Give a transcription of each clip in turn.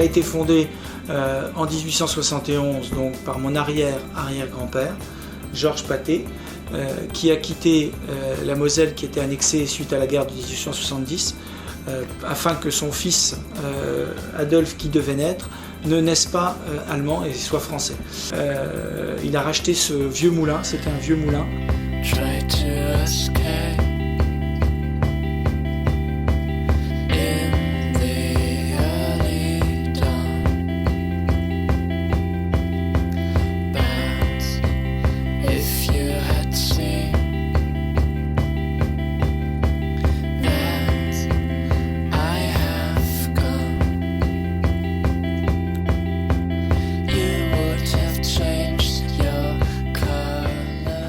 a été fondée en 1871 donc, par mon arrière-grand-père, Georges Pathé, qui a quitté la Moselle qui était annexée suite à la guerre de 1870 afin que son fils Adolphe, qui devait naître, ne naisse pas allemand et soit français. Il a racheté ce vieux moulin, c'était un vieux moulin.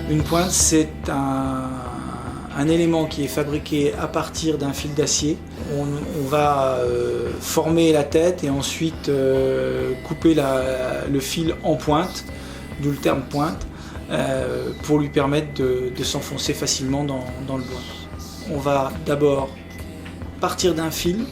Une pointe, c'est un élément qui est fabriqué à partir d'un fil d'acier. On va former la tête et ensuite couper le fil en pointe, d'où le terme pointe, pour lui permettre de s'enfoncer facilement dans le bois. On va d'abord partir d'un fil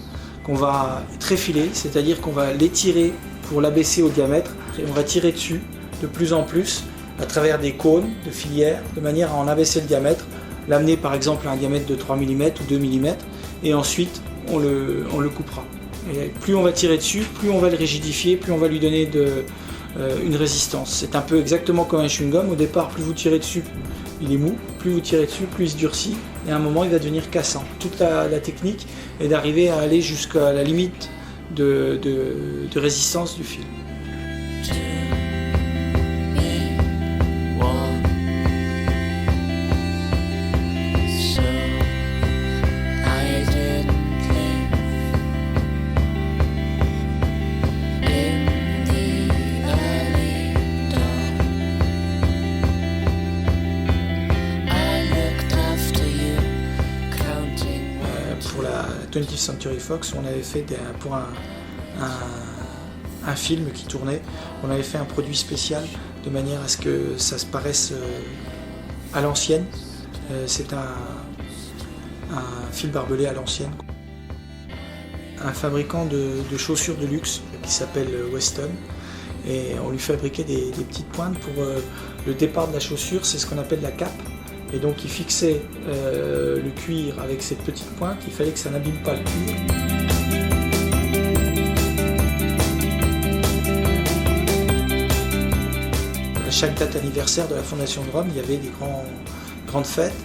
qu'on va tréfiler, c'est-à-dire qu'on va l'étirer pour l'abaisser au diamètre et on va tirer dessus de plus en plus à travers des cônes de filière, de manière à en abaisser le diamètre, l'amener par exemple à un diamètre de 3 mm ou 2 mm, et ensuite on le coupera. Et plus on va tirer dessus, plus on va le rigidifier, plus on va lui donner une résistance. C'est un peu exactement comme un chewing-gum. Au départ, plus vous tirez dessus, il est mou, plus vous tirez dessus, plus il se durcit, et à un moment il va devenir cassant. Toute la technique est d'arriver à aller jusqu'à la limite de résistance du fil. Pour la 20th Century Fox, on avait fait pour un film qui tournait, on avait fait un produit spécial de manière à ce que ça se paraisse à l'ancienne. C'est un fil barbelé à l'ancienne. Un fabricant de chaussures de luxe qui s'appelle Weston, et on lui fabriquait des petites pointes pour le départ de la chaussure, c'est ce qu'on appelle la cape. Et donc il fixait le cuir avec cette petite pointe, il fallait que ça n'abîme pas le cuir. À chaque date anniversaire de la fondation de Rome, il y avait des grandes fêtes.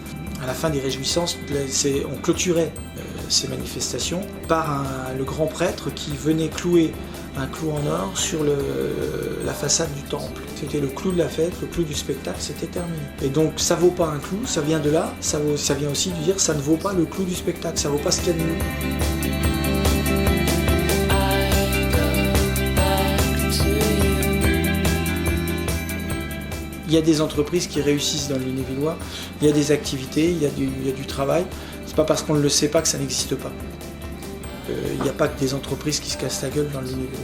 À la fin des réjouissances, on clôturait ces manifestations par le grand prêtre qui venait clouer un clou en or sur la façade du temple. C'était le clou de la fête, le clou du spectacle, c'était terminé. Et donc ça vaut pas un clou, ça vient de là, ça vient aussi de dire ça ne vaut pas le clou du spectacle, ça vaut pas ce qu'il y a de mieux. Il y a des entreprises qui réussissent dans le Lunévillois, il y a des activités, il y a du travail. C'est pas parce qu'on ne le sait pas que ça n'existe pas. Il n'y a pas que des entreprises qui se cassent la gueule dans le Lunévillois.